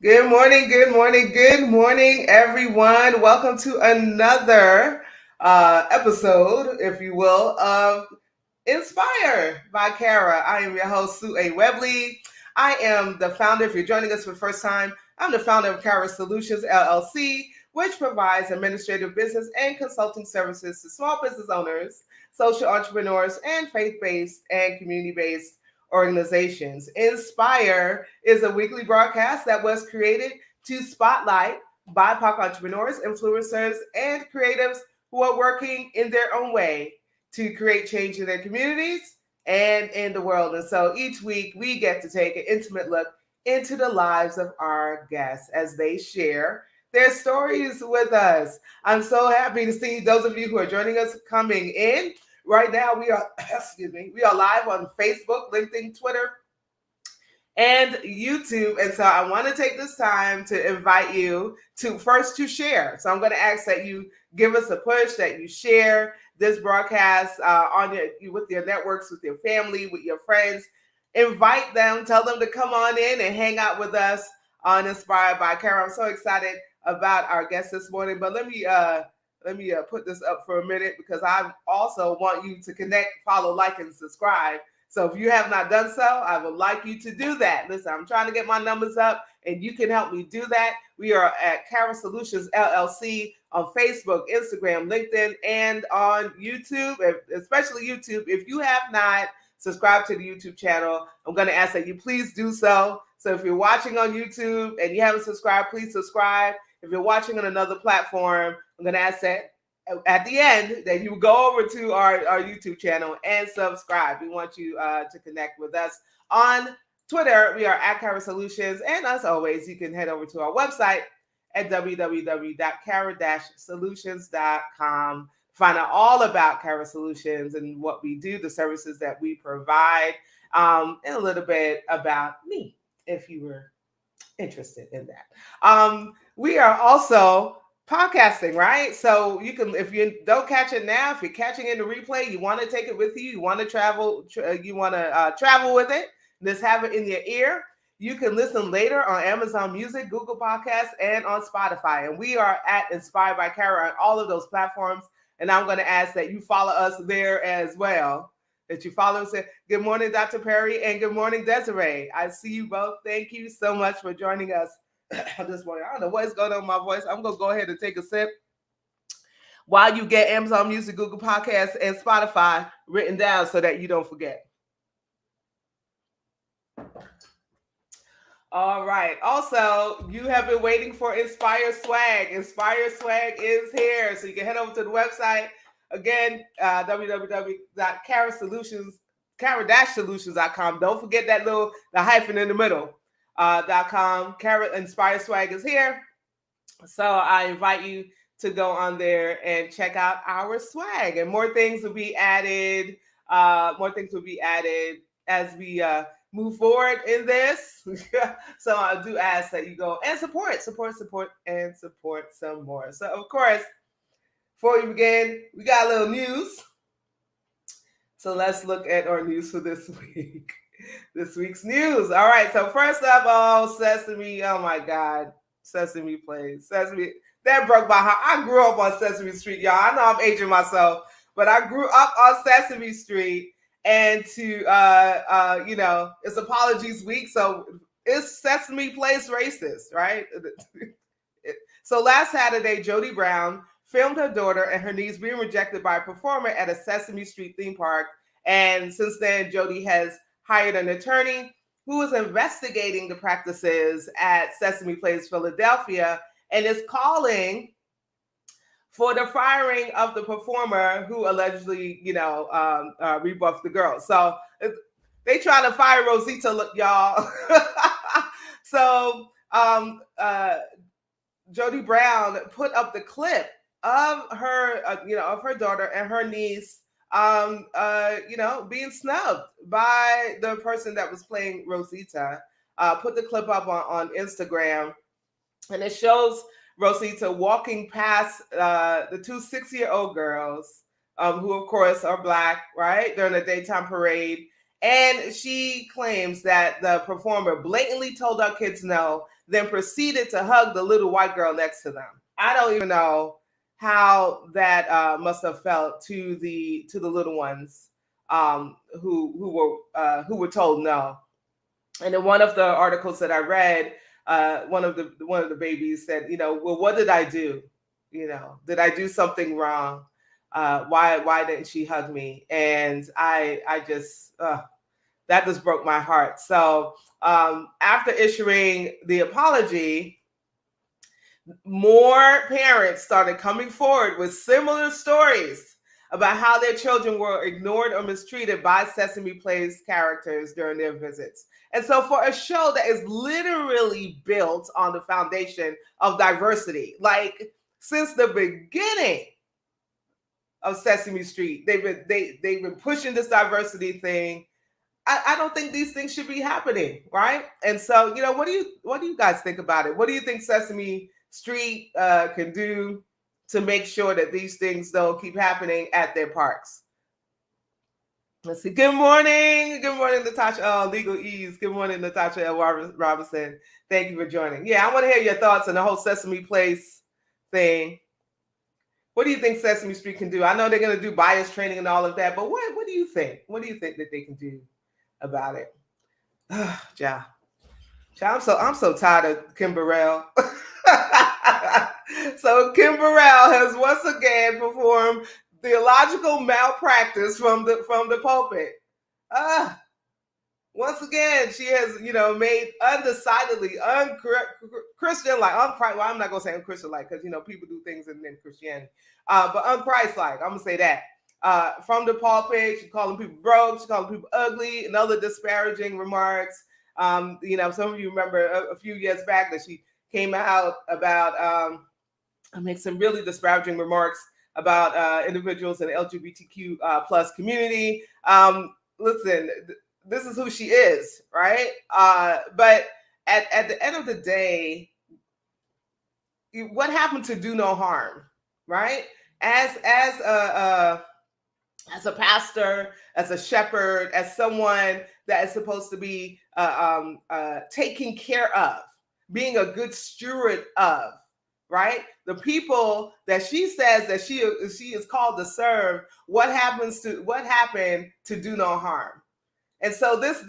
Good morning, good morning, good morning, everyone. Welcome to another episode, if you will, of Inspire by Kara. I am your host, Sue A. Webley. I am the founder, if you're joining us for the first time, I'm the founder of Kara Solutions, LLC, which provides administrative business and consulting services to small business owners, social entrepreneurs, and faith-based and community-based organizations. Inspire is a weekly broadcast that was created to spotlight BIPOC entrepreneurs, influencers, and creatives who are working in their own way to create change in their communities and in the world. And so each week we get to take an intimate look into the lives of our guests as they share their stories with us. I'm so happy to see those of you who are joining us coming in. Right now we are excuse me, we are live on Facebook, LinkedIn, Twitter, and YouTube. And so I want to take this time to invite you to first to share. So I'm going to ask that you give us a push, that you share this broadcast on with your networks, with your family, with your friends. Invite them, tell them to come on in and hang out with us on Inspired by Kara. I'm so excited about our guest this morning. But let me put this up for a minute because I also want you to connect, follow, like, and subscribe. So if you have not done so, I would like you to do that. Listen, I'm trying to get my numbers up and you can help me do that. We are at Kara Solutions LLC on Facebook, Instagram, LinkedIn, and on YouTube, especially YouTube. If you have not subscribed to the YouTube channel, I'm going to ask that you please do so. So if you're watching on YouTube and you haven't subscribed, please subscribe. If you're watching on another platform, I'm going to ask that at the end that you go over to our YouTube channel and subscribe. We want you to connect with us on Twitter. We are at Kara Solutions. And as always, you can head over to our website at www.kara-solutions.com. Find out all about Kara Solutions and what we do, the services that we provide, and a little bit about me, if you were interested in that. We are also podcasting, right? So you can, if you don't catch it now, if you're catching it in the replay, you want to take it with you, you want to travel, you want to travel with it, just have it in your ear. You can listen later on Amazon Music, Google Podcasts, and on Spotify. And we are at Inspired by Kara on all of those platforms. And I'm going to ask that you follow us there as well. That you follow us. Good morning, Dr. Perry, and good morning, Desiree. I see you both. Thank you so much for joining us this morning. I don't know what is going on with my voice. I'm going to go ahead and take a sip while you get Amazon Music, Google Podcasts, and Spotify written down so that you don't forget. All right. Also, you have been waiting for Inspire Swag. Inspire Swag is here. So you can head over to the website. Again, www.kara-solutions.com. Don't forget that the hyphen in the middle. .com. Kara Inspire Swag is here. So I invite you to go on there and check out our swag. And more things will be added. As we move forward in this. So I do ask that you go and support some more. So of course, before we begin, we got a little news. So let's look at our news for this week. This week's news. All right. So first of all, Sesame. Oh my God, Sesame plays Sesame. That broke my heart. I grew up on Sesame Street, y'all. I know I'm aging myself, but I grew up on Sesame Street. And to it's Apologies Week, so it's Sesame Place racist, right? So last Saturday, Jody Brown filmed her daughter and her niece being rejected by a performer at a Sesame Street theme park. And since then, Jody has hired an attorney who is investigating the practices at Sesame Place Philadelphia and is calling for the firing of the performer who allegedly, rebuffed the girl. So they try to fire Rosita, y'all. So Jody Brown put up the clip of her, of her daughter and her niece, being snubbed by the person that was playing Rosita. Put the clip up on Instagram, and it shows Rosita walking past the two 6-year-old girls, who of course are Black, right? During a daytime parade. And she claims that the performer blatantly told our kids no, then proceeded to hug the little white girl next to them. I don't even know how that must have felt to the little ones who were told no. And in one of the articles that I read, one of the babies said, well, what did I do? Did I do something wrong? Why didn't she hug me? And I just that just broke my heart. So after issuing the apology, more parents started coming forward with similar stories about how their children were ignored or mistreated by Sesame Place characters during their visits. And so for a show that is literally built on the foundation of diversity, like since the beginning of Sesame Street, they've been pushing this diversity thing. I don't think these things should be happening, right? And so, what do you guys think about it? What do you think Sesame Street can do to make sure that these things don't keep happening at their parks? Let's see. Good morning, Natasha. Oh, Legal Ease. Good morning, Natasha L. Robinson. Thank you for joining. Yeah, I want to hear your thoughts on the whole Sesame Place thing. What do you think Sesame Street can do? I know they're going to do bias training and all of that, but what do you think? What do you think that they can do about it? Yeah. I'm so tired of Kim Burrell. So Kim Burrell has once again performed theological malpractice from the pulpit. Once again, she has, made undecidedly Christian-like, well, I'm not going to say unchristian-like because, people do things in Christianity, but unchristlike. I'm going to say that. From the pulpit, she's calling people broke, she's calling people ugly, and other disparaging remarks. Some of you remember a few years back that she came out about make some really disparaging remarks about individuals in the LGBTQ plus community. Listen, this is who she is, right? But at the end of the day, what happened to do no harm, right? As a pastor, as a shepherd, as someone that is supposed to be taking care of, being a good steward of, right? The people that she says that she is called to serve. What happened to do no harm? And so this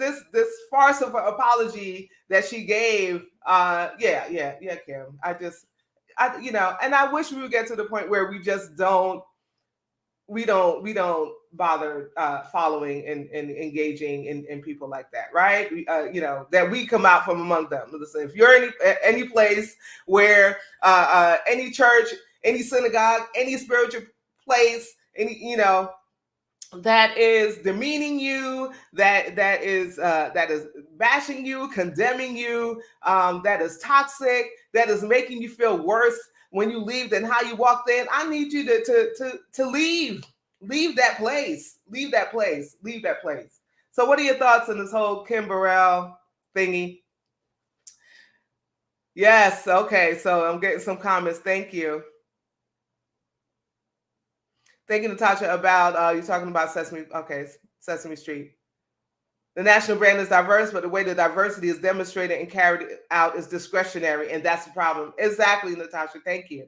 farce of an apology that she gave, Kim. And I wish we would get to the point where we just don't bother following and engaging in people like that, right? That we come out from among them. Listen, if you're any place where any church, any synagogue, any spiritual place, that is demeaning you, that is bashing you, condemning you, that is toxic, that is making you feel worse when you leave than how you walked in, I need you to leave. Leave that place. Leave that place. Leave that place. So what are your thoughts on this whole Kim Burrell thingy? Yes, okay. So I'm getting some comments. Thank you. Thank you, Natasha, about you're talking about Sesame Street. The national brand is diverse, but the way the diversity is demonstrated and carried out is discretionary, and that's the problem. Exactly, Natasha. Thank you.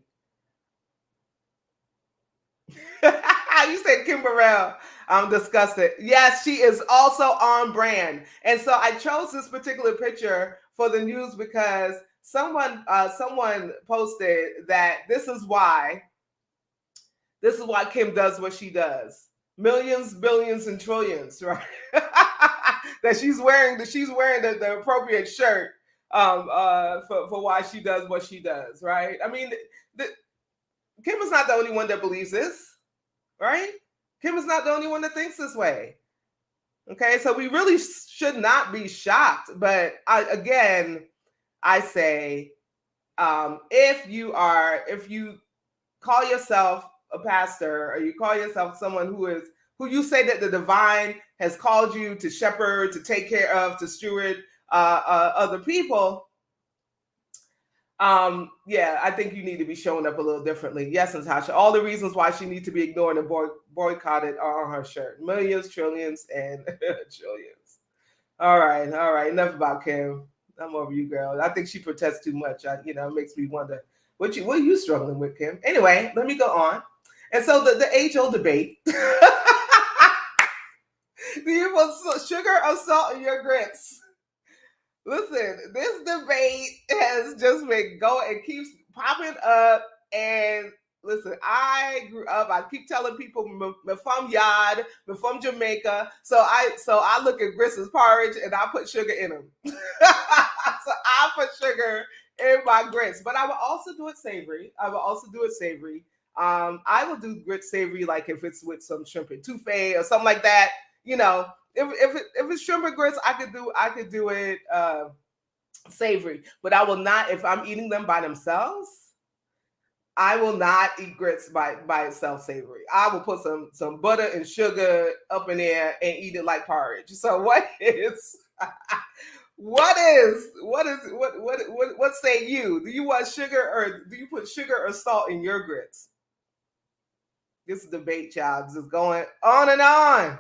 You said Kim Burrell. I'm disgusted. Yes, she is also on brand. And so I chose this particular picture for the news because someone posted that this is why Kim does what she does. Millions, billions, and trillions, right? That she's wearing the appropriate shirt for why she does what she does, right? I mean, Kim is not the only one that believes this, right? Kim is not the only one that thinks this way. Okay, so we really should not be shocked. But I say, if you call yourself a pastor, or you call yourself someone who you say that the divine has called you to shepherd, to take care of, to steward other people, Yeah, I think you need to be showing up a little differently. Yes, Natasha. All the reasons why she needs to be ignored and boycotted are on her shirt. Millions, trillions, and trillions. All right, all right. Enough about Kim. I'm over you, girl. I think she protests too much. It makes me wonder what are you struggling with, Kim? Anyway, let me go on. And so the age old debate: do you put sugar or salt in your grits? Listen, this debate has just been going and keeps popping up. And listen, I grew up. I keep telling people, "Me from Yard, me from Jamaica." So I look at grits as porridge, and I put sugar in them. So I put sugar in my grits, but I will also do it savory. I will do grits savory, like if it's with some shrimp and touffee or something like that. You know, if it's shrimp and grits, I could do it savory, but I will not if I'm eating them by themselves. I will not eat grits by itself savory. I will put some butter and sugar up in there and eat it like porridge. So what say you? Do you want sugar or do you put sugar or salt in your grits? This debate, child, is just going on and on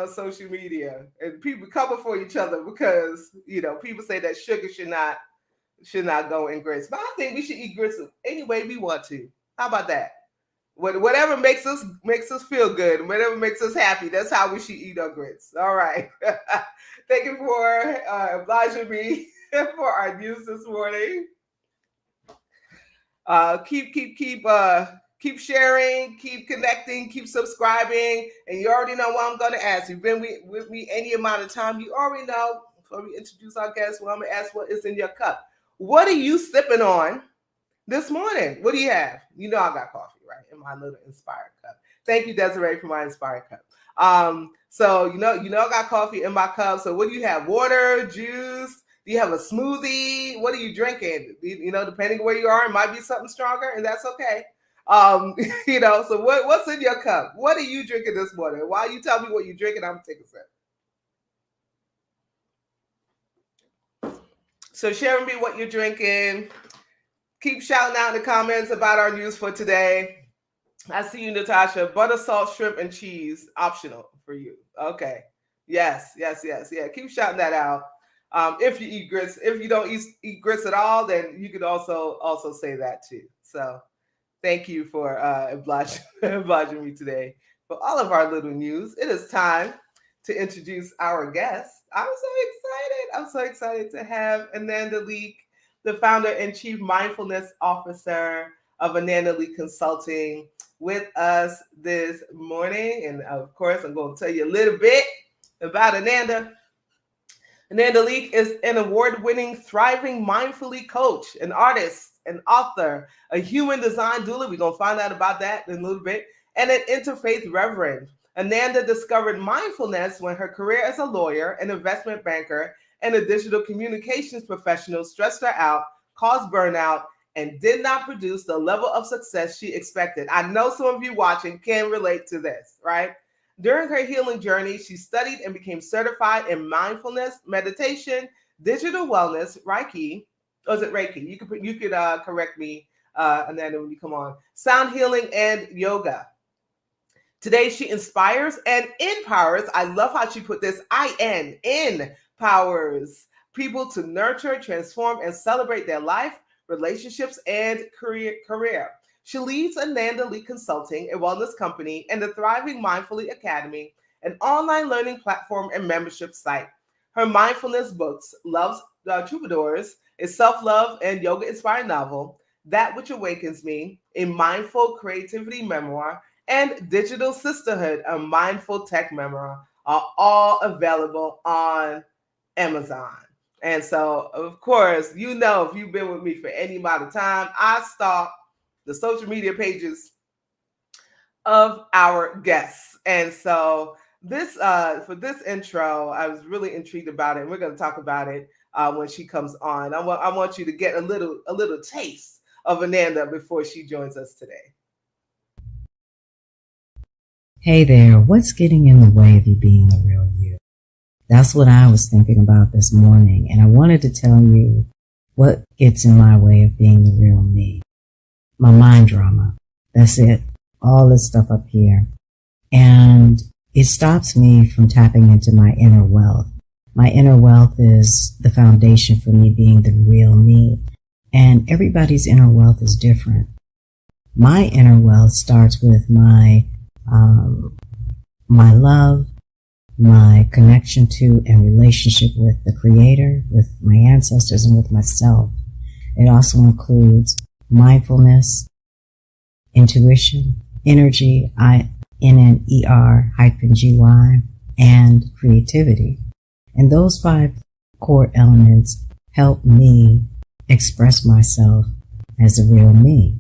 social media, and people cover for each other because people say that sugar should not go in grits, but I think we should eat grits any way we want to. How about that? Whatever makes us feel good, whatever makes us happy, that's how we should eat our grits. All right. Thank you for obliging me for our news this morning. Keep sharing, keep connecting, keep subscribing, and you already know what I'm going to ask. You've been with me any amount of time. You already know. Before we introduce our guests, well, I'm going to ask what is in your cup. What are you sipping on this morning? What do you have? You know I got coffee, right? In my little inspired cup. Thank you, Desiree, for my inspired cup. So I got coffee in my cup. So what do you have? Water, juice? Do you have a smoothie? What are you drinking? Depending where you are, it might be something stronger, and that's okay. So what's in your cup? What are you drinking this morning? While you tell me what you're drinking, I'm gonna take a sip. So share with me what you're drinking. Keep shouting out in the comments about our news for today. I see you, Natasha. Butter, salt, shrimp, and cheese, optional for you. Okay. Yes. Yeah. Keep shouting that out. If you eat grits, if you don't eat grits at all, then you could also say that too. So thank you for obliging me today for all of our little news. It is time to introduce our guest. I'm so excited to have Ananda Leeke, the founder and chief mindfulness officer of Ananda Leeke Consulting, with us this morning. And of course, I'm going to tell you a little bit about Ananda. Ananda Leeke is an award-winning, thriving mindfully coach, an artist, an author, a human design doula. We're going to find out about that in a little bit, and an interfaith reverend. Ananda discovered mindfulness when her career as a lawyer, an investment banker, and a digital communications professional stressed her out, caused burnout, and did not produce the level of success she expected. I know some of you watching can relate to this, right? During her healing journey, she studied and became certified in mindfulness, meditation, digital wellness, Reiki. Or is it Reiki? You could correct me, Ananda, when you come on. Sound healing and yoga. Today, she inspires and empowers. I love how she put this, empowers people to nurture, transform, and celebrate their life, relationships, and career. She leads Ananda Leeke Consulting, a wellness company, and the thriving Mindfully Academy, an online learning platform and membership site. Her mindfulness books, Love's Troubadours, a self-love and yoga-inspired novel, That Which Awakens Me, a mindful creativity memoir, and Digital Sisterhood, a mindful tech memoir, are all available on Amazon. And so, of course, if you've been with me for any amount of time, I stalk the social media pages of our guests. And so for this intro, I was really intrigued about it. And we're going to talk about it when she comes on. I want you to get a little taste of Ananda before she joins us today. Hey there, what's getting in the way of you being a real you? That's what I was thinking about this morning, and I wanted to tell you What gets in my way of being the real me? My mind drama. That's it. All this stuff up here. And it stops me from tapping into my inner wealth. My inner wealth is the foundation for me being the real me. And everybody's inner wealth is different. My inner wealth starts with my love, my connection to and relationship with the Creator, with my ancestors, and with myself. It also includes mindfulness, intuition, energy, INNER-GY, and creativity. And those 5 core elements help me express myself as the real me.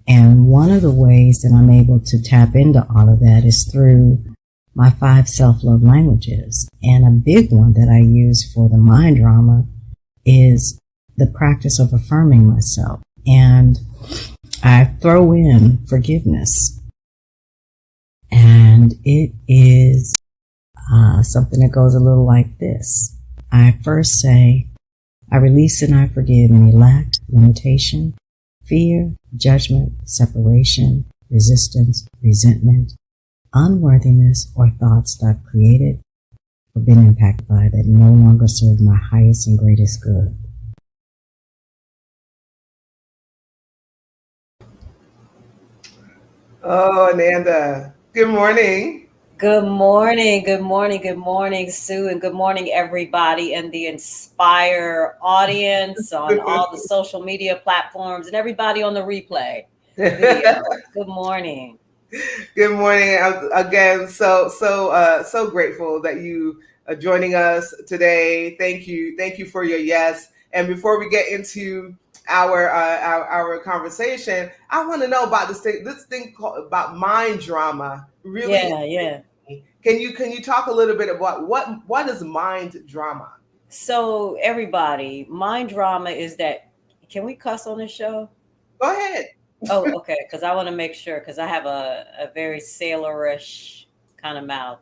And one of the ways that I'm able to tap into all of that is through my 5 self-love languages. And a big one that I use for the mind drama is the practice of affirming myself. And I throw in forgiveness. And it is something that goes a little like this. I first say, I release and I forgive any lack, limitation, fear, judgment, separation, resistance, resentment, unworthiness, or thoughts that I've created or been impacted by that no longer serve my highest and greatest good. Oh, Ananda. Good morning. Good morning, good morning, good morning, Sue, and good morning, everybody in the Inspire audience on all the social media platforms and everybody on the replay video. Good morning. Good morning again. So grateful that you are joining us today. Thank you for your yes. And before we get into our conversation, I want to know about this thing called about mind drama. Really, Yeah. can you talk a little bit about what is mind drama? So, everybody, mind drama is that, can we cuss on this show? Go ahead. Oh, okay, because I want to make sure, because I have a very sailorish kind of mouth.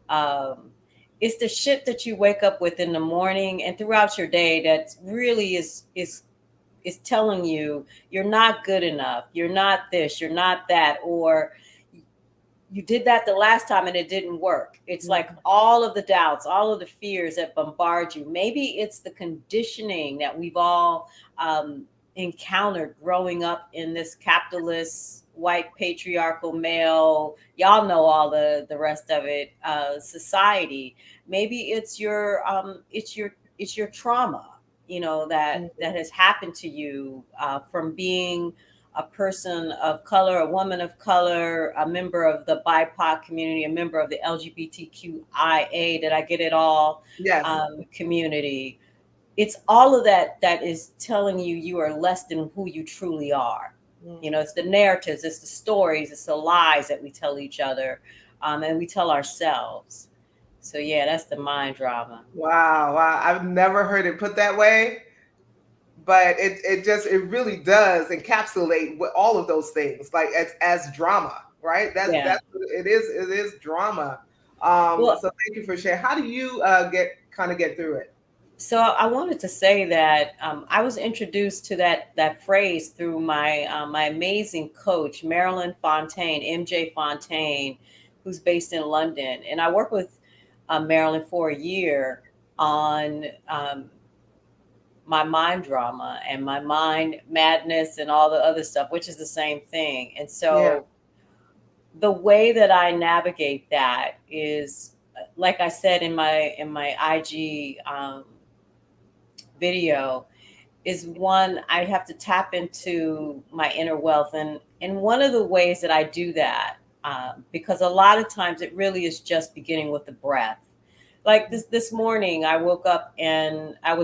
Um, it's the shit that you wake up with in the morning and throughout your day that really is telling you you're not good enough, you're not this, you're not that, or you did that the last time and it didn't work. It's like all of the doubts, all of the fears that bombard you. Maybe it's the conditioning that we've all encountered growing up in this capitalist, white, patriarchal, male, y'all know all the rest of it, society. Maybe it's your trauma, that has happened to you from being a person of color, a woman of color, a member of the BIPOC community, a member of the LGBTQIA, did I get it all, Yes. community. It's all of that is telling you you are less than who you truly are. It's the narratives, it's the stories, it's the lies that we tell each other, and we tell ourselves. So yeah, that's the mind drama. Wow, wow. I've never heard it put that way, but it really does encapsulate what all of those things like as drama, right? Yeah. That's what it is drama. Well, So thank you for sharing. How do you get through it? so I wanted to say that I was introduced to that phrase through my amazing coach, Marilyn Fontaine, MJ Fontaine, who's based in London, and I worked with Marilyn for a year on my mind drama and my mind madness and all the other stuff, which is the same thing. And Yeah. so the way that I navigate that is, like I said in my IG video, is one, I have to tap into my inner wealth, and one of the ways that I do that, because a lot of times it really is just beginning with the breath. Like this morning, I woke up and I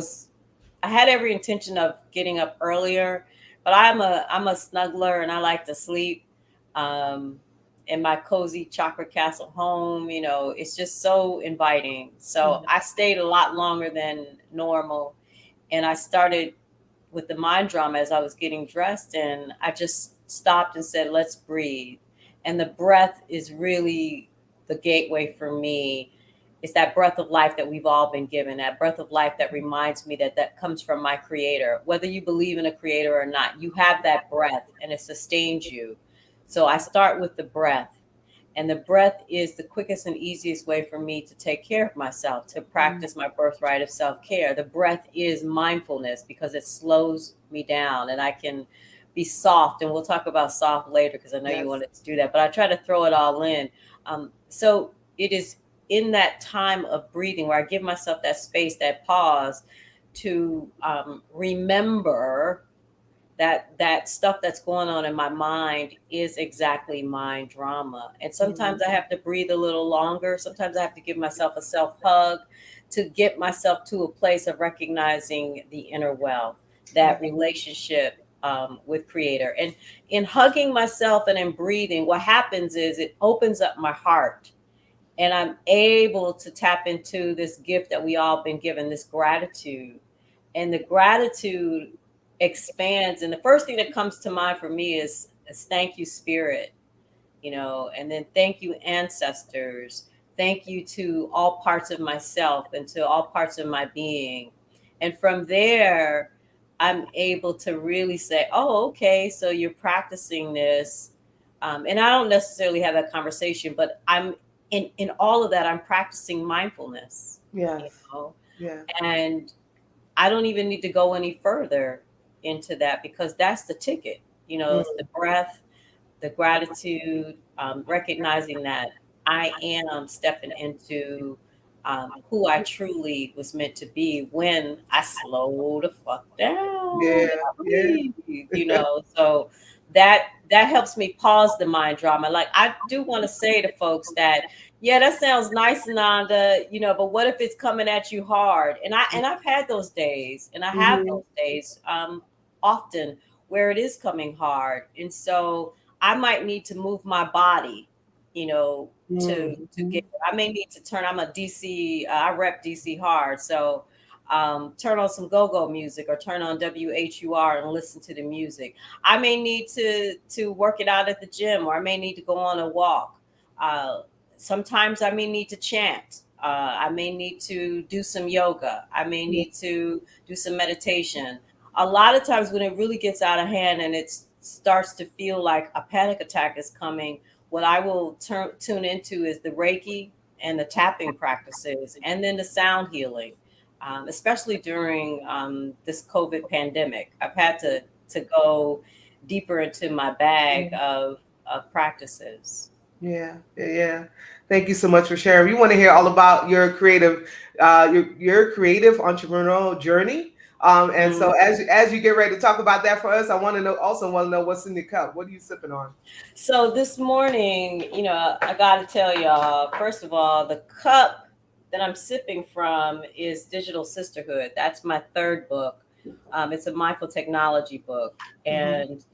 had every intention of getting up earlier, but I'm a snuggler and I like to sleep. Um, in my cozy chakra castle home, it's just so inviting. So Mhm. I stayed a lot longer than normal, and I started with the mind drama as I was getting dressed, and I just stopped and said, let's breathe. And the breath is really the gateway for me. It's that breath of life that we've all been given, that breath of life that reminds me that that comes from my creator. Whether you believe in a creator or not, you have that breath and it sustains you. So I start with the breath. And the breath is the quickest and easiest way for me to take care of myself, to practice my birthright of self care. The breath is mindfulness because it slows me down and I can be soft. And we'll talk about soft later because I know you Yes. wanted to do that, but I try to throw it all in. So it is in that time of breathing where I give myself that space, that pause to remember that stuff that's going on in my mind is exactly mind drama. And sometimes I have to breathe a little longer. Sometimes I have to give myself a self hug to get myself to a place of recognizing the inner wealth, that relationship with creator. And in hugging myself and in breathing, what happens is it opens up my heart and I'm able to tap into this gift that we all been given, this gratitude. And the gratitude expands. And the first thing that comes to mind for me is thank you, spirit, and then thank you, ancestors. Thank you to all parts of myself and to all parts of my being. And from there, I'm able to really say, oh, okay, so you're practicing this. And I don't necessarily have that conversation, but I'm in all of that, I'm practicing mindfulness, you Yes. know, Yeah. and I don't even need to go any further into that because that's the ticket. It's the breath, the gratitude, recognizing that I am stepping into who I truly was meant to be when I slow the fuck down and Yeah. I Yeah. breathe. So that helps me pause the mind drama. Like I do want to say to folks that, yeah, that sounds nice, Ananda, but what if it's coming at you hard? And I've had those days, and I have Hmm. those days often where it is coming hard. And so I might need to move my body, to get. I may need to turn. I'm a DC. I rep DC hard, so turn on some go-go music or turn on WHUR and listen to the music. I may need to work it out at the gym, or I may need to go on a walk. Uh, Sometimes I may need to chant. I may need to do some yoga. I may need to do some meditation. A lot of times when it really gets out of hand and it starts to feel like a panic attack is coming, what I will tune into is the Reiki and the tapping practices, and then the sound healing, especially during this COVID pandemic. I've had to go deeper into my bag of practices. Yeah, yeah, yeah. Thank you so much for sharing. We want to hear all about your creative, your creative entrepreneurial journey. And Mm. so as you get ready to talk about that for us, I want to know also want to know what's in the cup. What are you sipping on? So this morning, I got to tell y'all, first of all, the cup that I'm sipping from is Digital Sisterhood. That's my third book. It's a mindful technology book, Hmm. and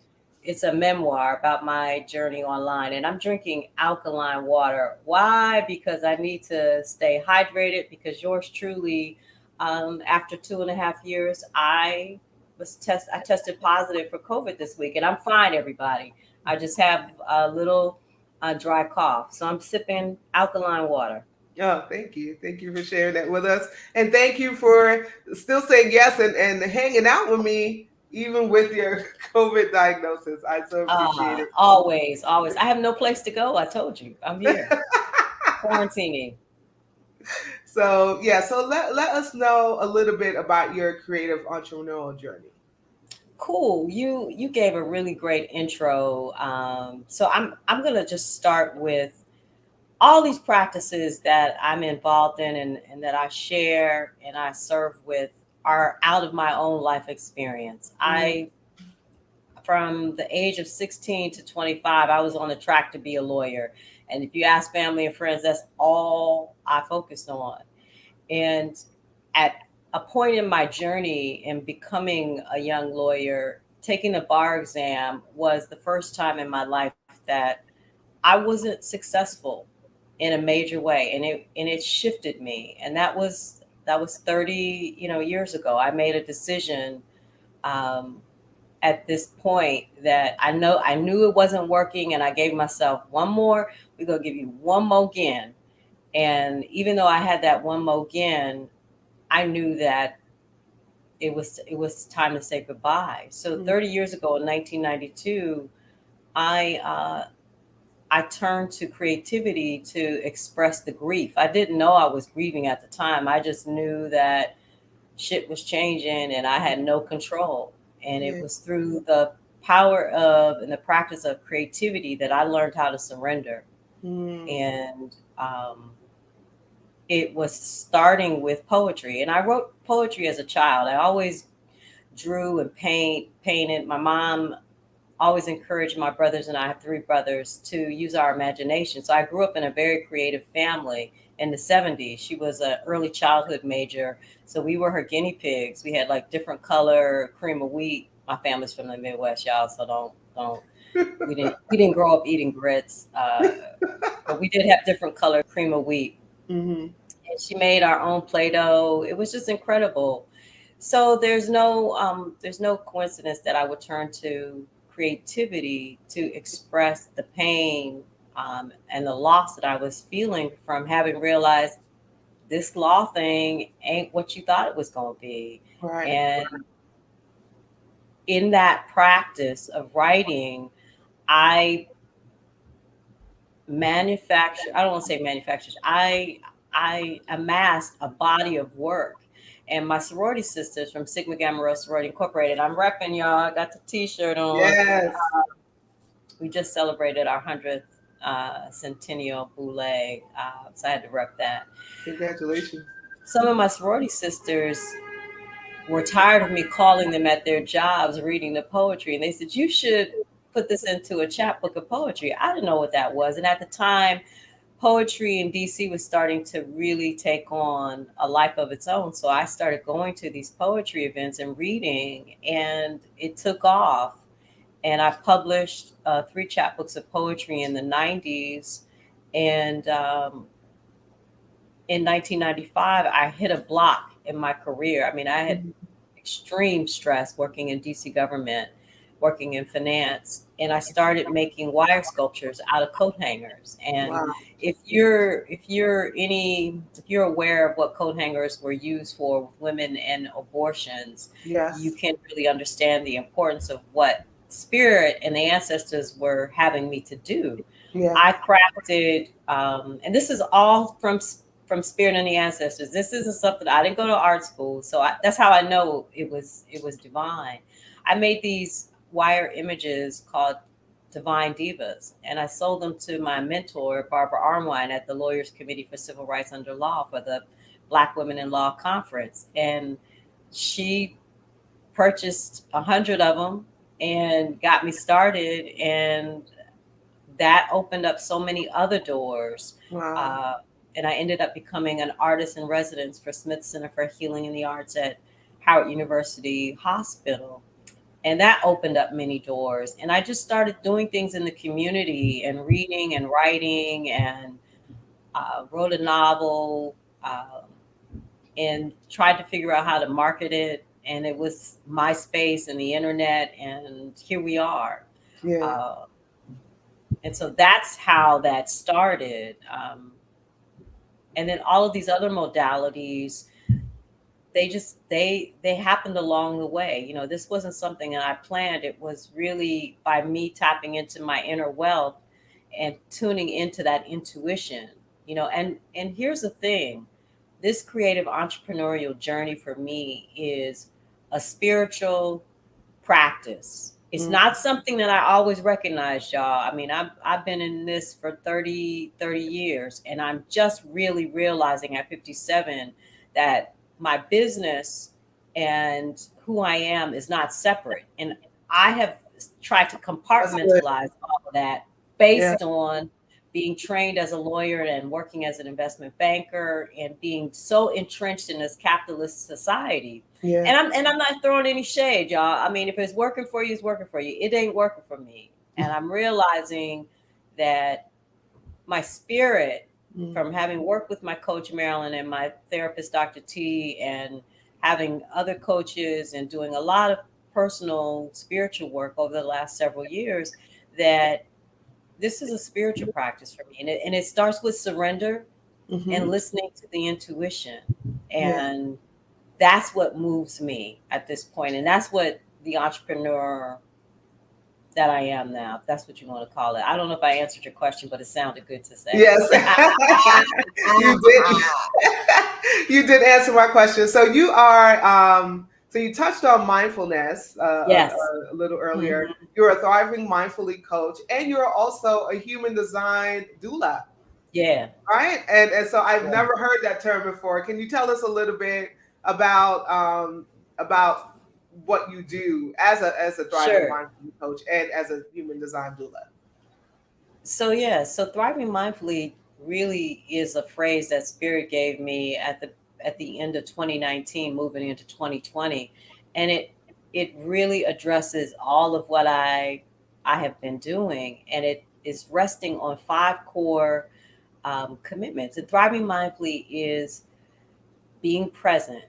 it's a memoir about my journey online. And I'm drinking alkaline water. Why? Because I need to stay hydrated. Because yours truly, after 2.5 years, I tested positive for COVID this week, and I'm fine, everybody. I just have a little dry cough. So I'm sipping alkaline water. Oh, thank you. Thank you for sharing that with us. And thank you for still saying yes and hanging out with me, even with your COVID diagnosis. I so appreciate Always, always. I have no place to go. I told you. I'm it. here quarantining. So yeah, so let us know a little bit about your creative entrepreneurial journey. Cool. You gave a really great intro. So I'm gonna just start with all these practices that I'm involved in and that I share and I serve with are out of my own life experience. Mm-hmm. From the age of 16 to 25, I was on the track to be a lawyer. And if you ask family and friends, that's all I focused on. And at a point in my journey in becoming a young lawyer, taking the bar exam was the first time in my life that I wasn't successful in a major way, and it shifted me. And that was 30 years ago. I made a decision um, at this point that I knew it wasn't working, and I gave myself one more. We're gonna give you one more again, And even though I had that one more again, I knew that it was time to say goodbye. So Mm. 30 years ago in 1992, I I turned to creativity to express the grief. I didn't know I was grieving at the time. I just knew that shit was changing and I had no control. And it Yeah. was through the power of and the practice of creativity that I learned how to surrender. Mm. And it was starting with poetry. And I wrote poetry as a child. I always drew and painted. My mom always encouraged my brothers, and I have three brothers, to use our imagination. So I grew up in a very creative family in the 70s. She was an early childhood major. So we were her guinea pigs. We had like different color cream of wheat. My family's from the Midwest, y'all, so don't we didn't grow up eating grits, but we did have different color cream of wheat. Mm-hmm. And she made our own Play-Doh. It was just incredible. So there's no coincidence that I would turn to creativity to express the pain and the loss that I was feeling from having realized this law thing ain't what you thought it was going to be. Right. And in that practice of writing, I I don't want to say manufactured. I amassed a body of work. And my sorority sisters from Sigma Gamma Rho Sorority Incorporated, I'm repping, y'all. I got the t-shirt on. Yes. We just celebrated our 100th centennial boule, so I had to rep that. Congratulations. Some of my sorority sisters were tired of me calling them at their jobs reading the poetry, and they said, you should put this into a chapbook of poetry. I didn't know what that was. And at the time, poetry in DC was starting to really take on a life of its own. So I started going to these poetry events and reading, and it took off. And I published three chapbooks of poetry in the 90s. And in 1995, I hit a block in my career. I mean, I had Mhm. extreme stress working in DC government, working in finance, and I started making wire sculptures out of coat hangers. And Wow. if you're aware of what coat hangers were used for with women and abortions, you Yes. can really understand the importance of what spirit and the ancestors were having me to do. Yeah. I crafted, and this is all from spirit and the ancestors. This isn't something I didn't go to art school, so that's how I know it was divine. I made these wire images called Divine Divas, and I sold them to my mentor Barbara Arnwine at the Lawyers Committee for Civil Rights Under Law for the Black Women in Law Conference, and she purchased 100 of them and got me started, and that opened up so many other doors. Wow. Uh, and I ended up becoming an artist in residence for Smith Center for Healing in the Arts at Howard University Hospital. And that opened up many doors. And I just started doing things in the community and reading and writing, and wrote a novel, and tried to figure out how to market it. And it was MySpace and the internet. And here we are. Yeah. Uh, and so that's how that started. And then all of these other modalities, they happened along the way. This wasn't something that I planned. It was really by me tapping into my inner wealth and tuning into that intuition. And here's the thing: this creative entrepreneurial journey for me is a spiritual practice. It's Mm. not something that I always recognize, y'all. I mean, I've been in this for 30 years, and I'm just really realizing at 57 that my business and who I am is not separate. And I have tried to That's good. compartmentalize all of that Yeah. based on being trained as a lawyer and working as an investment banker and being so entrenched in this capitalist society. Yeah. And I'm not throwing any shade, y'all. I mean, if it's working for you, it's working for you. It ain't working for me. And I'm realizing that my spirit, Mm. from having worked with my coach Marilyn and my therapist Dr. T, and having other coaches and doing a lot of personal spiritual work over the last several years, that this is a spiritual practice for me. And it starts with surrender. and Mm-hmm. listening to the intuition. Yeah. And that's what moves me at this point. And that's what the entrepreneur that I am now, if that's what you want to call it. I don't know if I answered your question, but it sounded good to say. Yes, you did. You did answer my question. So you are. So you touched on mindfulness Yes. a little earlier. Hmm. You're a thriving mindfully coach, and you're also a human design doula, Yeah. right? And so I've Yeah. never heard that term before. Can you tell us a little bit about what you do as a thriving Sure. mindfully coach and as a human design doula? So yeah, so thriving mindfully really is a phrase that Spirit gave me at the end of 2019, moving into 2020, and it really addresses all of what I have been doing, and it is resting on five core commitments. And thriving mindfully is being present,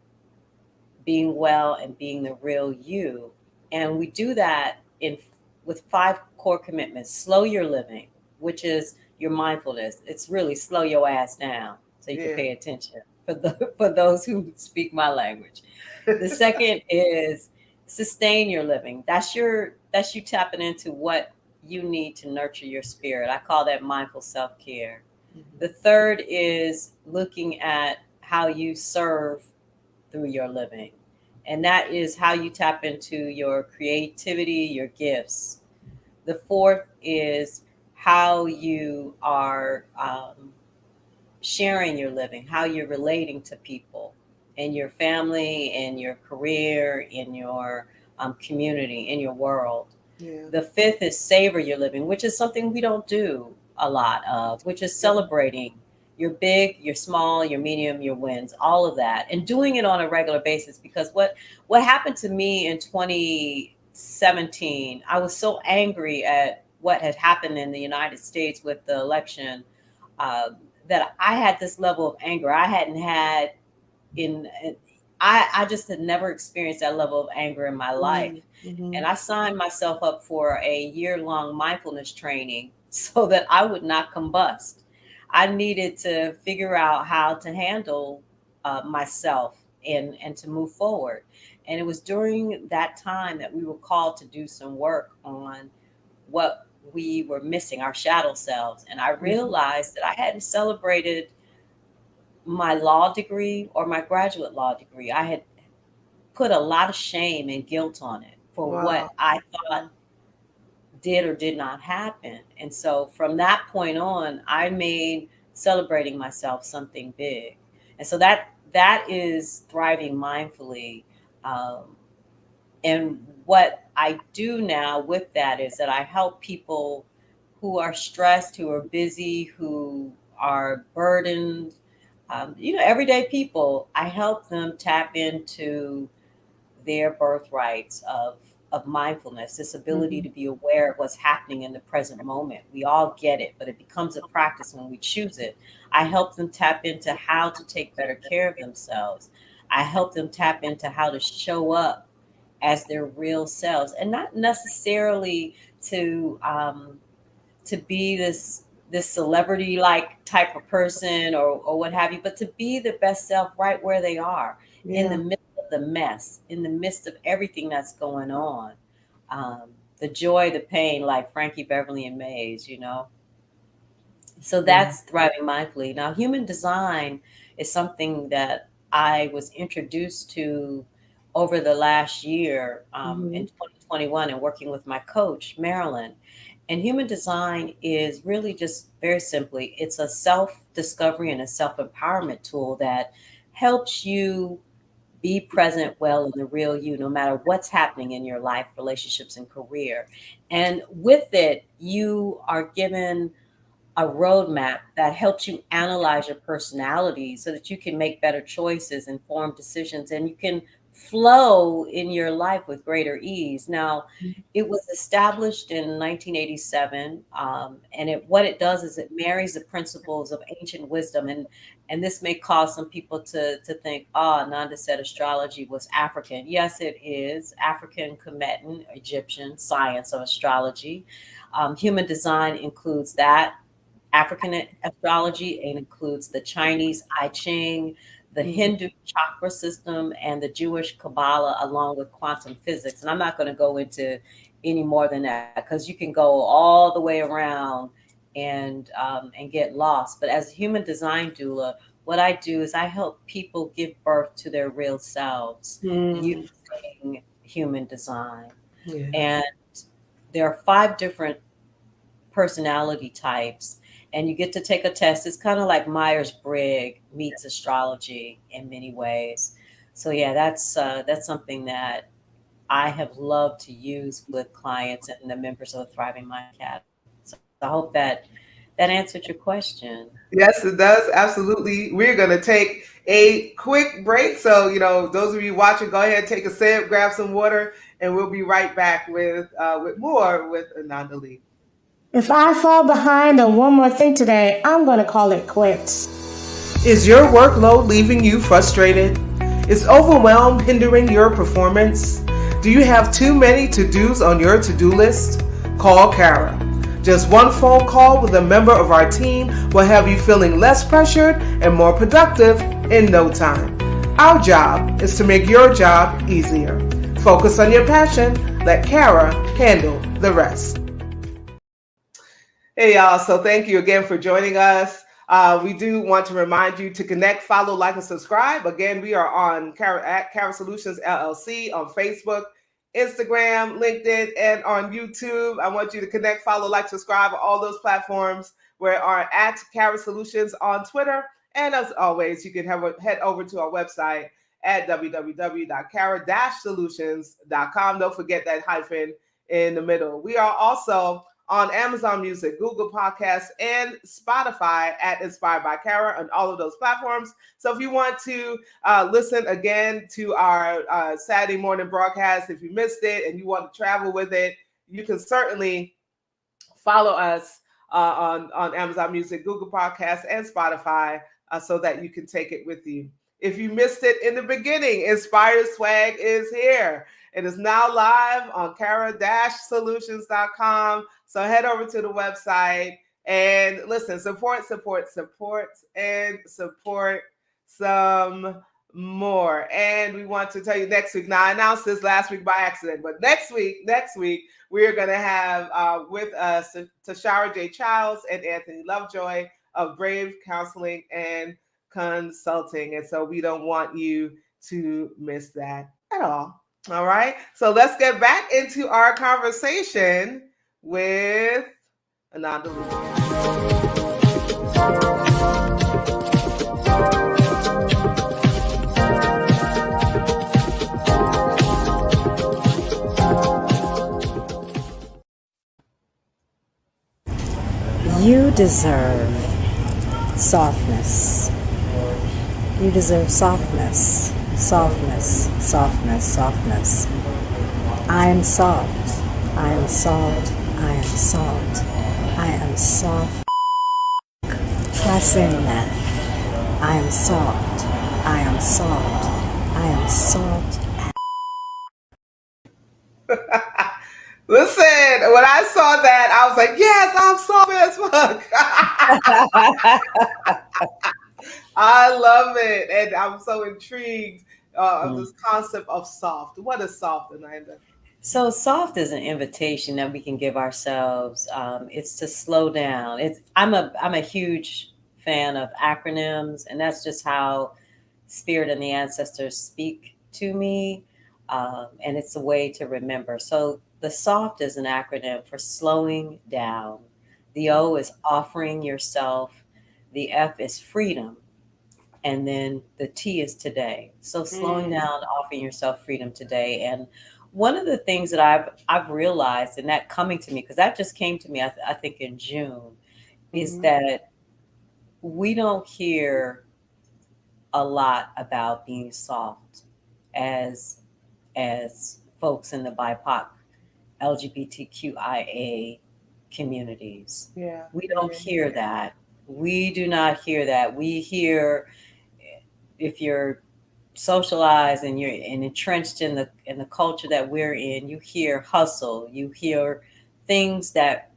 being well, and being the real you. And we do that in with five core commitments. Slow your living, which is your mindfulness. It's really slow your ass down so you can Yeah. pay attention for those who speak my language. The second is sustain your living. That's you tapping into what you need to nurture your spirit. I call that mindful self-care. The third is looking at how you serve through your living. And that is how you tap into your creativity, your gifts. The fourth is how you are sharing your living, how you're relating to people in your family, in your career, in your community, in your world. Yeah. The fifth is savor your living, which is something we don't do a lot of, which is Yeah. celebrating your big, your small, your medium, your wins, all of that, and doing it on a regular basis. Because what happened to me in 2017, I was so angry at what had happened in the United States with the election, uh, that I had this level of anger I hadn't had in I just had never experienced that level of anger in my life. Mm-hmm. And I signed myself up for a year-long mindfulness training so that I would not combust. I needed to figure out how to handle myself and to move forward. And it was during that time that we were called to do some work on what we were missing, our shadow selves. And I Mm-hmm. realized that I hadn't celebrated my law degree or my graduate law degree. I had put a lot of shame and guilt on it for what Wow. I thought did or did not happen. And so from that point on, I made celebrating myself something big. And so that is thriving mindfully. Um, and what I do now with that is that I help people who are stressed, who are busy, who are burdened, everyday people. I help them tap into their birthrights of mindfulness, this ability Mm-hmm. to be aware of what's happening in the present moment. We all get it, but it becomes a practice when we choose it. I help them tap into how to take better care of themselves. I help them tap into how to show up as their real selves, and not necessarily to be this celebrity like type of person or what have you, but to be the best self right where they are in the Yeah. midst of the mess, in the midst of everything that's going on. Um, the joy, the pain, like Frankie Beverly and Mays. So Yeah. that's thriving mindfully. Now, human design is something that I was introduced to over the last year, in Mm-hmm. 2021, and working with my coach, Marilyn. And human design is really just very simply, it's a self discovery and a self empowerment tool that helps you be present well in the real you, no matter what's happening in your life, relationships, and career. And with it, you are given a roadmap that helps you analyze your personality so that you can make better choices, informed decisions, and you can flow in your life with greater ease. Now, it was established in 1987, and what it does is it marries the principles of ancient wisdom, and this may cause some people to think, Nanda said astrology was African. Yes, it is African, Kemetan, Egyptian science of astrology. Human design includes that African astrology. It includes the Chinese I Ching, the Mhm. Hindu chakra system, and the Jewish Kabbalah, along with quantum physics. And I'm not going to go into any more than that because you can go all the way around and get lost. But as a human design doula, what I do is I help people give birth to their real selves Mm. using human design. Yeah. And there are 5 different personality types, and you get to take a test. It's kind of like Myers-Briggs meets astrology in many ways. So yeah, that's something that I have loved to use with clients and the members of the Thriving Mind Academy. So I hope that answered your question. Yes, it does. Absolutely. We're going to take a quick break. So, those of you watching, go ahead, take a sip, grab some water, and we'll be right back with more with Ananda Lee. If I fall behind on one more thing today, I'm going to call it quits. Is your workload leaving you frustrated? Is overwhelm hindering your performance? Do you have too many to-dos on your to-do list? Call Kara. Just one phone call with a member of our team will have you feeling less pressured and more productive in no time. Our job is to make your job easier. Focus on your passion. Let Kara handle the rest. Hey, y'all. So thank you again for joining us. We do want to remind you to connect, follow, like, and subscribe. Again, we are on at Kara Solutions LLC on Facebook, Instagram, LinkedIn, and on YouTube. I want you to connect, follow, like, subscribe on all those platforms. We are at Kara Solutions on Twitter. And as always, you can head over to our website at www.kara-solutions.com. Don't forget that hyphen in the middle. We are also on Amazon Music, Google Podcasts, and Spotify at Inspired by Kara on all of those platforms. So if you want to listen again to our Saturday morning broadcast, if you missed it and you want to travel with it, you can certainly follow us on Amazon Music, Google Podcasts, and Spotify so that you can take it with you. If you missed it in the beginning, Inspire Swag is here. It is now live on kara-solutions.com. So head over to the website and listen, support, and support some more. And we want to tell you next week. Now, I announced this last week by accident, but next week, we're going to have with us Tashara J. Childs and Anthony Lovejoy of Brave Counseling and Consulting. And so we don't want you to miss that at all. All right. So let's get back into our conversation with Ananda Leeke. You deserve softness. You deserve softness. Softness, softness, softness. I am soft. I am soft. I am soft. I am soft. Try saying that. I am soft. I am soft. I am soft. Listen, when I saw that, I was like, yes, I'm soft as fuck. I love it. And I'm so intrigued of this concept of soft. What is soft, Ananda? So soft is an invitation that we can give ourselves. It's to slow down. I'm a huge fan of acronyms, and that's just how spirit and the ancestors speak to me. And it's a way to remember. So the SOFT is an acronym for slowing down. The O is offering yourself. The F is freedom. And then the T is today. So slowing down, offering yourself freedom today. And one of the things that I've realized, and that coming to me, because that just came to me, I think in June, is that we don't hear a lot about being soft as folks in the BIPOC LGBTQIA communities. Yeah. We don't hear that. We do not hear that. We hear, if you're socialized and you're entrenched in the culture that we're in, you hear hustle, you hear things that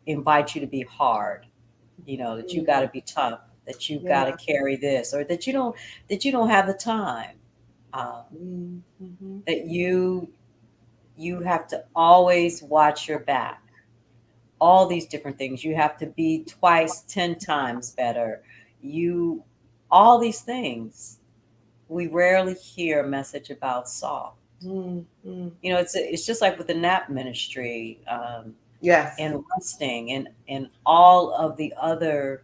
invite you to be hard. that you got to be tough, that you got to Yeah. carry this, or that you don't have the time, um, Mm-hmm. that you have to always watch your back, all these different things. You have to be twice, 10 times better. You, all these things. We rarely hear a message about soft. Mm-hmm. It's just like with the nap ministry, Yes. and resting, and all of the other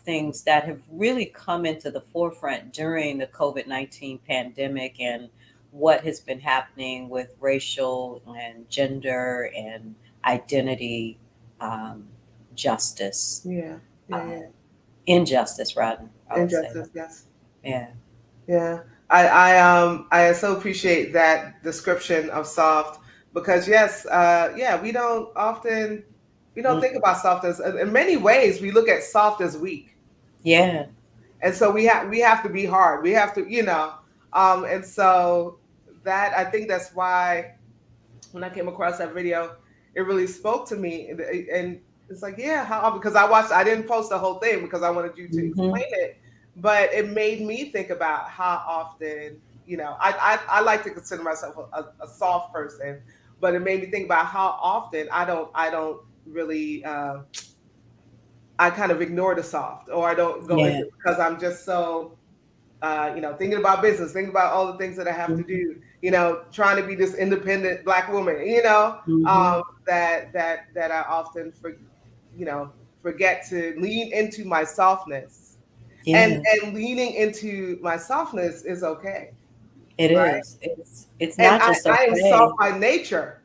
things that have really come into the forefront during the COVID-19 pandemic, and what has been happening with racial and gender and identity, um, justice, Yeah. uh, Yeah. Yeah. injustice, rather, I would say. Injustice. Yes. Yeah. Yeah. I so appreciate that description of soft because yes, yeah, we don't Mm, think about soft as in many ways we look at soft as weak. yeah. And so we have to be hard. We have to, and so that I think that's why when I came across that video, it really spoke to me. And it's like, yeah, how because I didn't post the whole thing because I wanted you to Hmm. explain it, but it made me think about how often, I like to consider myself a soft person, but it made me think about how often I don't really, I kind of ignore the soft or I don't go into Yeah. it because I'm just so thinking about business, thinking about all the things that I have to Hmm. do, trying to be this independent Black woman, Hmm. that I often forget to lean into my softness, and Yeah. leaning into my softness is okay, It right? is. It's And not just I am soft okay. by nature,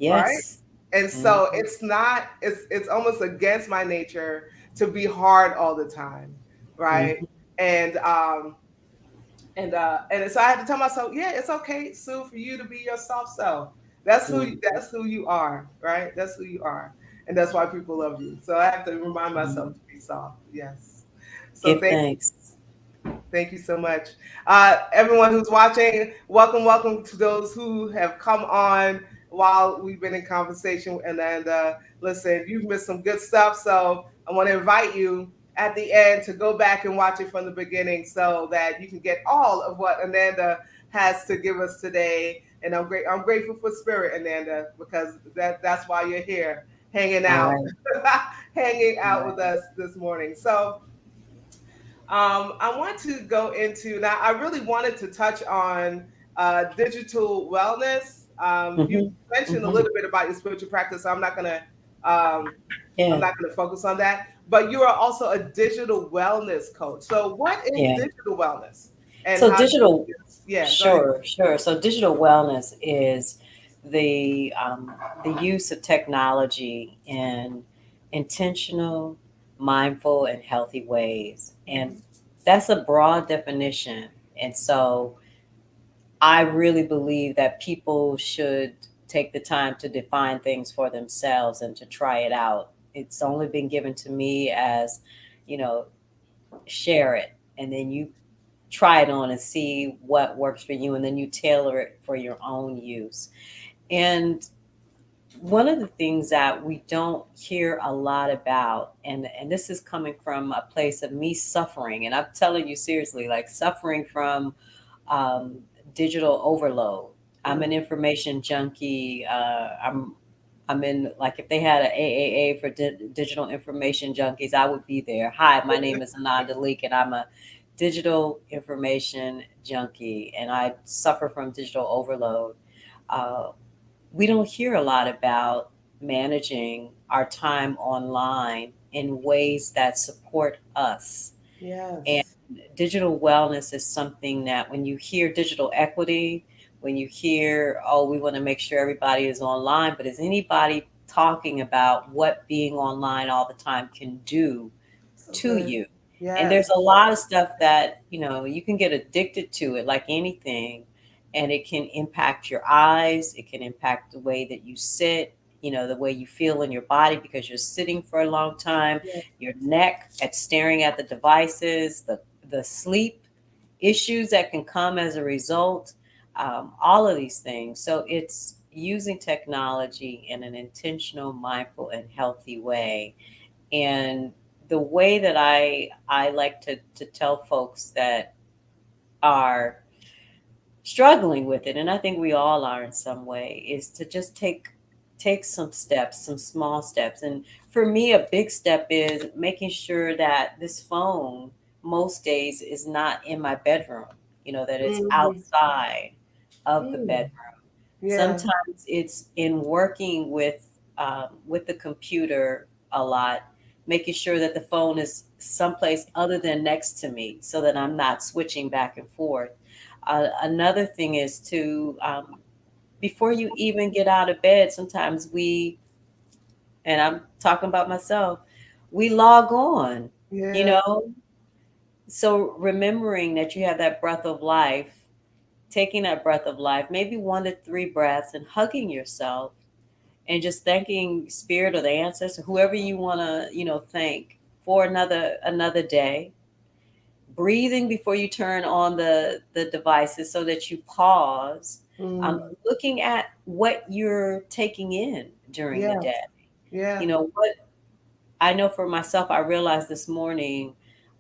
right? Yes. And Hmm. so it's not, it's almost against my nature to be hard all the time, right? Hmm. And and so I had to tell myself, yeah, it's okay, Sue, for you to be your soft self. Hmm. That's who you are, right? That's who you are, and that's why people love you. So I have to remind myself Hmm. to be soft. Yes. So Give thanks. thank you so much. Everyone who's watching, welcome, welcome to those who have come on while we've been in conversation. And listen, you've missed some good stuff. So I want to invite you at the end to go back and watch it from the beginning so that you can get all of what Ananda has to give us today. And I'm grateful for spirit, Ananda, because that's why you're here, hanging All out, right. hanging All out with right. us this morning. So I want to go into now. I really wanted to touch on digital wellness. You Hmm. mentioned a Hmm. little bit about your spiritual practice, so um, I'm Yeah. not gonna focus on that. But you are also a digital wellness coach. So, what is Yeah. digital wellness, and So how do you digital, use? Yeah, go ahead. sure, sure. So digital wellness is the um, the use of technology in intentional, mindful, and healthy ways, and that's a broad definition. And so I really believe that people should take the time to define things for themselves and to try it out. It's only been given to me as, you know, share it, and then you try it on and see what works for you, and then you tailor it for your own use. And one of the things that we don't hear a lot about, and this is coming from a place of me suffering, and I'm telling you seriously, like suffering from um, digital overload. I'm Mm, an information junkie. I'm in, like, if they had an AAA for digital information junkies, I would be there. Hi, my name is Ananda Leeke, and I'm a digital information junkie, and I suffer from digital overload. Uh, we don't hear a lot about managing our time online in ways that support us. And yes. digital wellness is something that when you hear digital equity, when you hear, oh, we want to make sure everybody is online, but is anybody talking about what being online all the time can do So to good. you? And Yes. there's a lot of stuff that, you can get addicted to it like anything, and it can impact your eyes, it can impact the way that you sit, the way you feel in your body because you're sitting for a long time, Yeah. your neck at staring at the devices, the sleep issues that can come as a result, all of these things. So it's using technology in an intentional, mindful, and healthy way. And the way that I like to tell folks that are struggling with it, and I think we all are in some way, is to just take some steps, some small steps. And for me, a big step is making sure that this phone most days is not in my bedroom, that it's Mm-hmm. outside of the Mm. bedroom. Yeah. Sometimes it's in working with the computer a lot, making sure that the phone is someplace other than next to me, so that I'm not switching back and forth. Another thing is to before you even get out of bed, sometimes and I'm talking about myself, we log on, you Yeah. know. So remembering that you have that breath of life, taking that breath of life, maybe 1 to 3 breaths, and hugging yourself and just thanking spirit or the ancestor, whoever you want to, thank for another day. Breathing before you turn on the devices, so that you pause. Mm. Looking at what you're taking in during the Yeah. day. Yeah. What I know for myself, I realized this morning,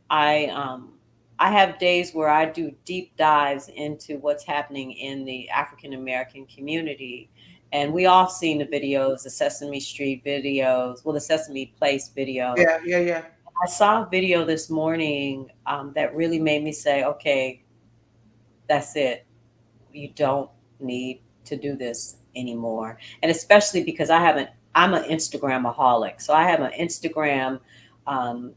I um I have days where I do deep dives into what's happening in the African American community. And we all seen the videos, the Sesame Street videos, well, the Sesame Place video. Yeah. Yeah. Yeah. I saw a video this morning that really made me say, okay, that's it. You don't need to do this anymore. And especially because I'm an Instagramaholic. So I have an Instagram um,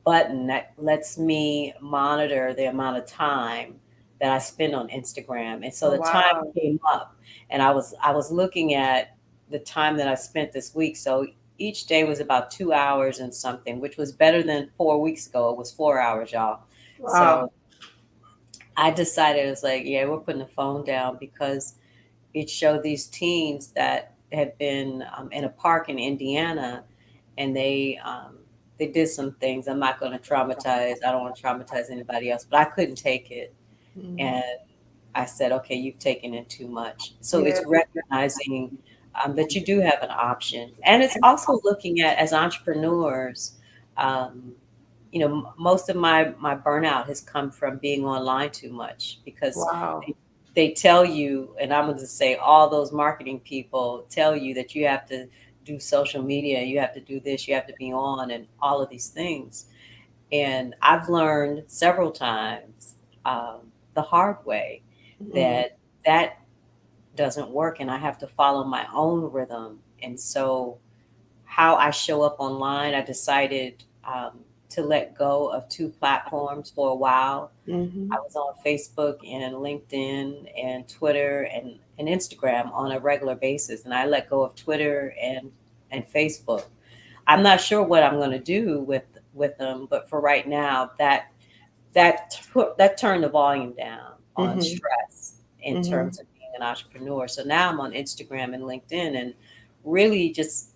button that lets me monitor the amount of time that I spend on Instagram. And so Oh, the time wow. came up, and I was looking at the time that I spent this week. So each day was about 2 hours and something, which was better than 4 weeks ago. It was 4 hours, y'all. Wow. So I decided, it was like, yeah, we're putting the phone down, because it showed these teens that had been in a park in Indiana, and they did some things. I'm not going to traumatize. I don't want to traumatize anybody else, but I couldn't take it, Mm. and I said, okay, you've taken in too much. So Yeah. it's recognizing that you do have an option, and it's also looking at, as entrepreneurs. Um, most of my burnout has come from being online too much, because Wow. they tell you, and I'm going to say, all those marketing people tell you that you have to do social media, you have to do this, you have to be on, and all of these things. And I've learned several times, um, the hard way, Mm. that that doesn't work, and I have to follow my own rhythm. And so, how I show up online, I decided to let go of two platforms for a while. I Mm-hmm. was on Facebook and LinkedIn and Twitter and Instagram on a regular basis, and I let go of Twitter and Facebook. I'm not sure what I'm going to do with them, but for right now, that turned the volume down on Mm-hmm. stress in Mm-hmm. terms of being an entrepreneur. So now I'm on Instagram and LinkedIn, and really just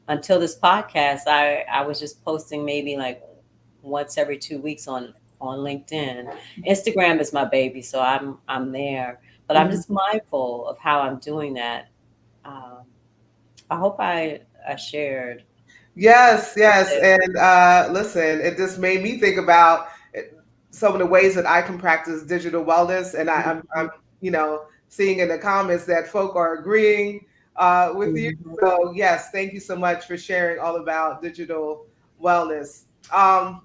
until this podcast, I was just posting maybe like once every 2 weeks on LinkedIn. Instagram is my baby, so I'm there, but I'm Mm-hmm. just mindful of how I'm doing that. Um, I hope I shared. Yes, yes. And listen, it just made me think about some of the ways that I can practice digital wellness. And I'm Mhm, you know, seeing in the comments that folk are agreeing with you. mhm, So, yes, thank you so much for sharing all about digital wellness. Um,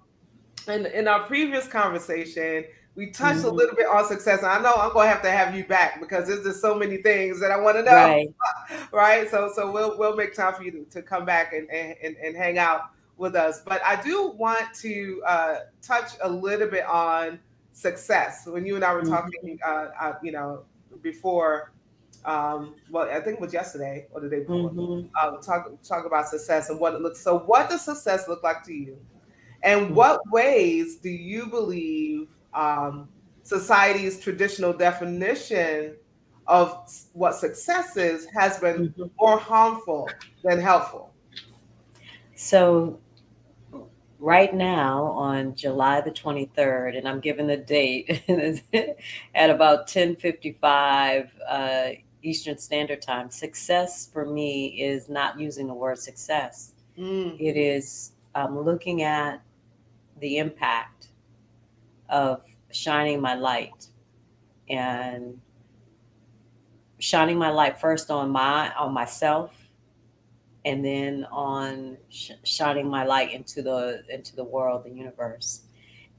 in our previous conversation, we touched a mhm. little bit on success. And I know I'm going to have you back because there's just so many things that I want to know. Right. Right? So we'll make time for you to come back and hang out with us. But I do want to touch a little bit on success. When you and I were talking, Mhm, before, well, I think it was yesterday or the day before, mhm, talk about success and what it looks. So, what does success look like to you? And mhm, what ways do you believe society's traditional definition of what success is has been mhm. more harmful than helpful? So right now, on July the 23rd, and I'm giving the date, at about 10:55 Eastern Standard Time, success for me is not using the word success. Mm. It is looking at the impact of shining my light, and shining my light first on myself, and then on shining my light into the world, the universe.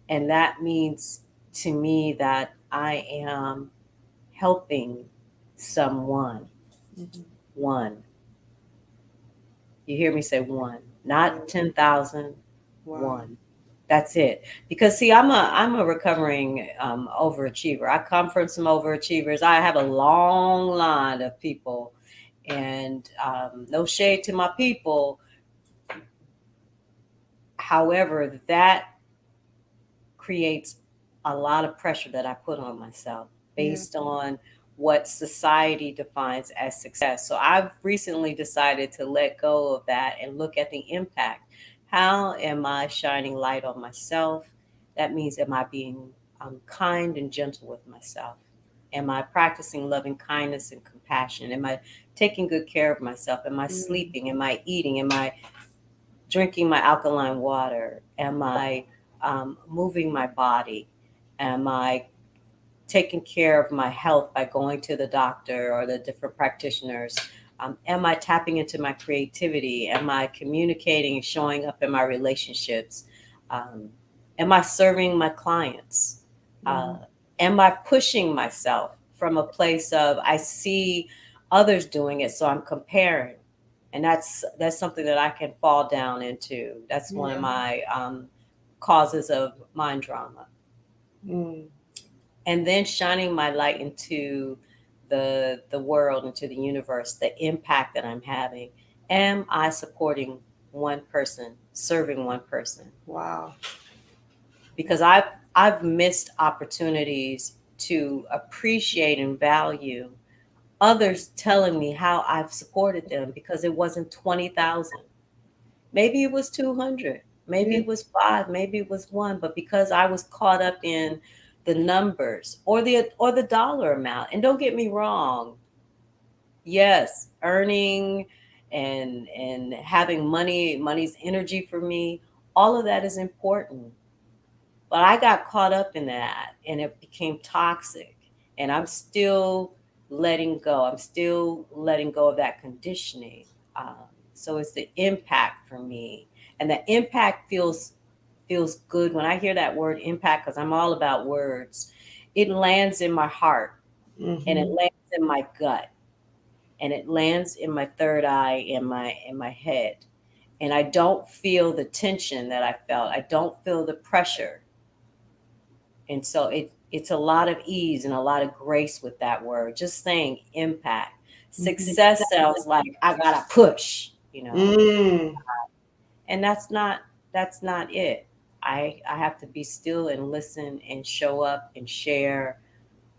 And that means to me that I am helping someone. Mhm. One. You hear me say one, not 10,000. Wow. One. That's it. Because see, I'm a recovering overachiever. I come from some overachievers. I have a long line of people, and no shade to my people. However, that creates a lot of pressure that I put on myself Yeah. based on what society defines as success. So I've recently decided to let go of that and look at the impact. How am I shining light on myself? That means, am I being kind and gentle with myself? Am I practicing loving kindness and compassion? Am I taking good care of myself? Am I Mm. sleeping? Am I eating? Am I drinking my alkaline water? Am I moving my body? Am I taking care of my health by going to the doctor or the different practitioners? Am I tapping into my creativity? Am I communicating and showing up in my relationships? Um, am I serving my clients? Uh, Mhm. am I pushing myself from a place of I see others doing it, so I'm comparing? And that's something that I can fall down into. That's one of Yeah. my causes of mind drama. Mm. And then shining my light into the world, into the universe, the impact that I'm having. Am I supporting one person, serving one person? Wow. Because I've missed opportunities to appreciate and value others telling me how I've supported them, because it wasn't 20,000. Maybe it was 200, maybe Yeah. it was 5, maybe it was 1, but because I was caught up in the numbers or the dollar amount. And don't get me wrong, yes, earning and having money's energy for me, all of that is important. But I got caught up in that and it became toxic. And I'm still letting go. I'm still letting go of that conditioning. Um, so it's the impact for me. And the impact feels good when I hear that word impact, because I'm all about words. It lands in my heart, and it Mhm. lands in my gut, and it lands in my third eye, in my head. And I don't feel the tension that I felt. I don't feel the pressure. And so it's a lot of ease and a lot of grace with that word. Just saying impact. Mhm. Success sounds like I gotta push, Mm. and that's not it. I have to be still and listen and show up and share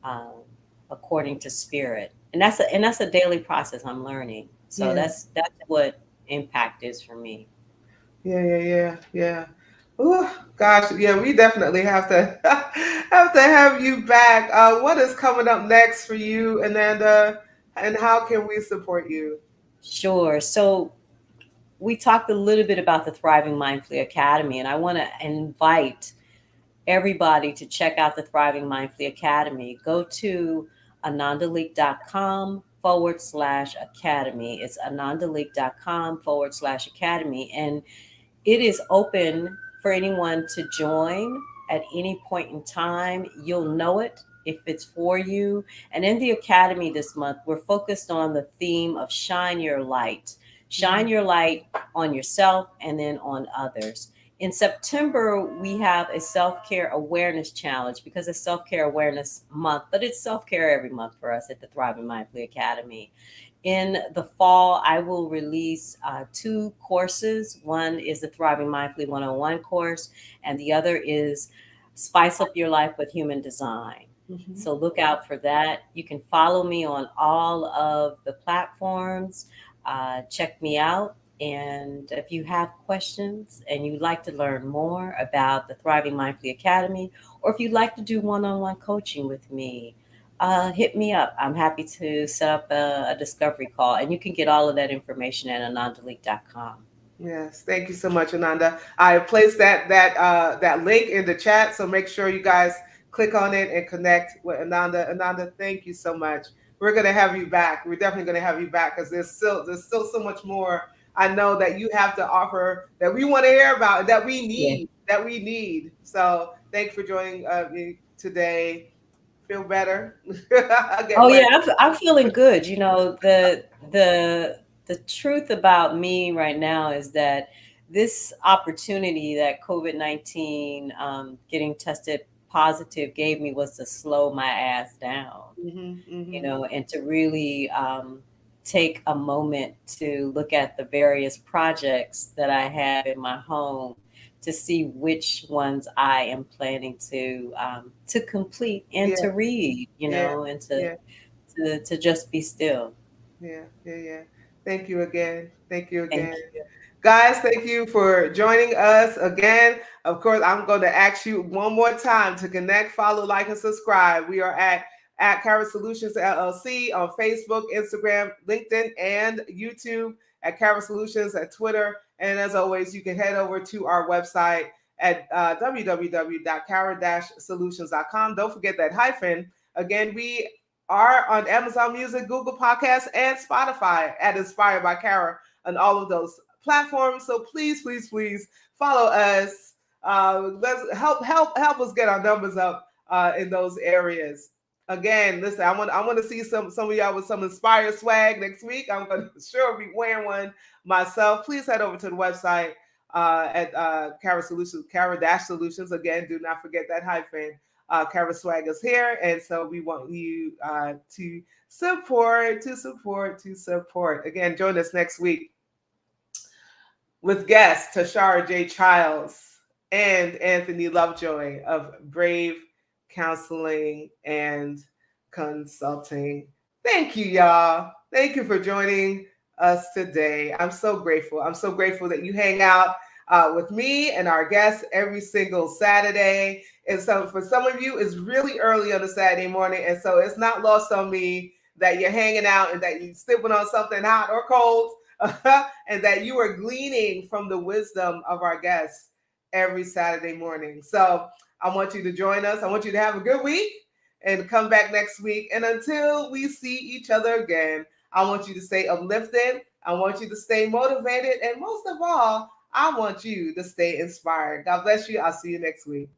um, according to spirit, and that's a daily process I'm learning. So Yeah. that's what impact is for me. Yeah. Yeah. Yeah. Yeah. Ooh, gosh, yeah, we definitely have to have to have you back. What is coming up next for you, Ananda, and how can we support you? Sure. So we talked a little bit about the Thriving Mindfully Academy, and I want to invite everybody to check out the Thriving Mindfully Academy. Go to anandaleek.com/academy. It's anandaleek.com/academy. And it is open for anyone to join at any point in time. You'll know it if it's for you. And in the academy this month, we're focused on the theme of shine your light. Shine Mhm. your light on yourself and then on others. In September, we have a self care awareness challenge because it's self care awareness month, but it's self care every month for us at the Thriving Mindfully Academy. In the fall, I will release 2 courses. One is the Thriving Mindfully 101 course, and the other is Spice Up Your Life with Human Design. Mhm. So look out for that. You can follow me on all of the platforms. Check me out. And if you have questions and you'd like to learn more about the Thriving Mindfully Academy, or if you'd like to do one on one coaching with me, hit me up. I'm happy to set up a discovery call, and you can get all of that information at anandaleek.com. Yes, thank you so much, Ananda. I placed that link in the chat, so make sure you guys click on it and connect with Ananda. Ananda, thank you so much. We're gonna have you back. We're definitely gonna have you back because there's still so much more I know that you have to offer that we want to hear about and Yeah. that we need. So thanks for joining me today. Feel better. Oh Get yeah, ready. I'm feeling good. You know, the truth about me right now is that this opportunity that COVID-19 getting tested positive gave me was to slow my ass down, Hmm. you Hmm. know, and to really take a moment to look at the various projects that I have in my home to see which ones I am planning to complete and Yeah, to read, you yeah, know, and yeah. to just be still. Yeah, yeah, yeah. Thank you again. Thank you Thank again. you. Guys, thank you for joining us again. Of course, I'm going to ask you one more time to connect, follow, like, and subscribe. We are at Kara Solutions LLC on Facebook, Instagram, LinkedIn, and YouTube, at Kara Solutions at Twitter. And as always, you can head over to our website at www.kara-solutions.com. Don't forget that hyphen. Again, we are on Amazon Music, Google Podcasts, and Spotify at Inspired by Kara on all of those platforms. So please, please, please follow us. Let's help us get our numbers up in those areas. Again, listen, I want to see some of y'all with some inspired swag next week. I'm going to sure be wearing one myself. Please head over to the website at Kara Solutions, Kara-Solutions. Again, do not forget that hyphen. Kara Swag is here, and so we want you to support. Again, join us next week with guests Tashara J. Childs and Anthony Lovejoy of Brave Counseling and Consulting. Thank you, y'all. Thank you for joining us today. I'm so grateful. I'm so grateful that you hang out with me and our guests every single Saturday. And so for some of you, it's really early on a Saturday morning. And so it's not lost on me that you're hanging out and that you're sipping on something hot or cold. And that you are gleaning from the wisdom of our guests every Saturday morning. So I want you to join us. I want you to have a good week and come back next week. And until we see each other again, I want you to stay uplifted. I want you to stay motivated. And most of all, I want you to stay inspired. God bless you. I'll see you next week.